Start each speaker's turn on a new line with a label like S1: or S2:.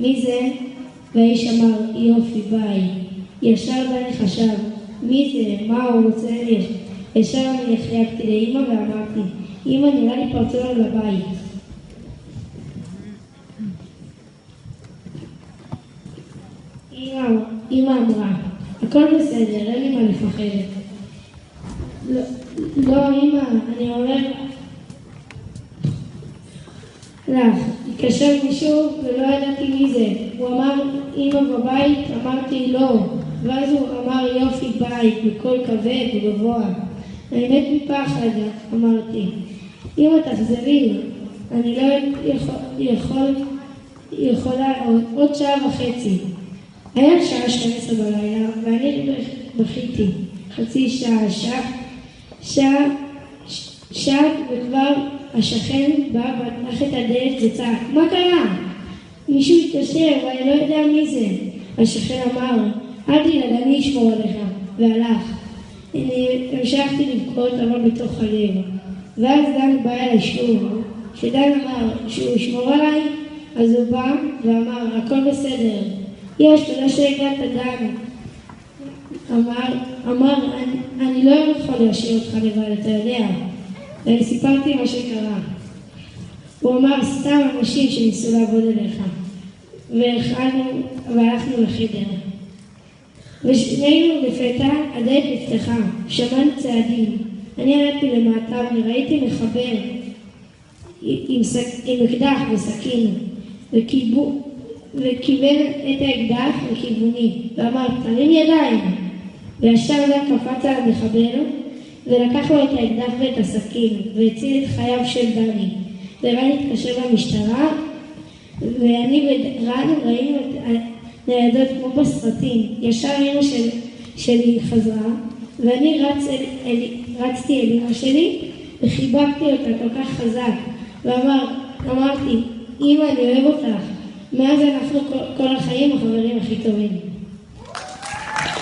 S1: מי זה? והאיש אמר, יופי, ביי. ישר דני חשב, מי זה? מה הוא רוצה? ישר אני החייגתי לאמא ואמרתי, אמא, נראה לי פרצו לנו לבית. אמא אמרה, הכל בסדר, אין לי מה לפחד. לא, אמא, אני אומר לך, התקשר מישהו ולא ידעתי מי זה. הוא אמר, אמא בבית, אמרתי לא. ואז הוא אמר, יופי, בית, בקול כבד וגבוה. אני מת מפחד, אמרתי. אמא, תחזרי, אני לא יכולה עוד שעה וחצי. היה שעה 12 בלילה, ואני בכיתי. חצי שעה, וכבר השכן בא ופתח את הדלת וצעק, מה קרה? מישהו התקשר ואני לא יודע מי זה. השכן אמר, אל תדאג, אני אשמור עליך, והלך. אני המשכתי לבכות אבל בתוך הלב. ואז דן בא אליי שוב. כשדן אמר שהוא ישמור עליי, אז הוא בא ואמר, הכל בסדר. יש, תודה שהגעת דן. אמר, אני לא יכול להשאיר אותך לבד, אתה יודע. ואני סיפרתי מה שקרה. הוא אמר, סתם אנשים שניסו לעבוד אליך. והלכנו לחדר. ושנינו לפתע הדלת נפתחה, שמענו צעדים. אני ירדתי למטה וראיתי מחבל עם אקדח וסכין, וכיוון את האקדח לכיווני, ואמר, תרים ידיים. וישר דן קפץ על המחבל, ולקח לו את האקדח ואת הסכין, והציל את חייו של דני. ורן התקשר למשטרה, ואני ורן ראינו את ניידות כמו בסרטים. ישר אמא שלי חזרה, ואני רצתי אל אמא שלי, וחיבקתי אותה כל כך חזק, ואמרתי, אמא, אני אוהב אותך. מאז אנחנו כל החיים החברים הכי טובים.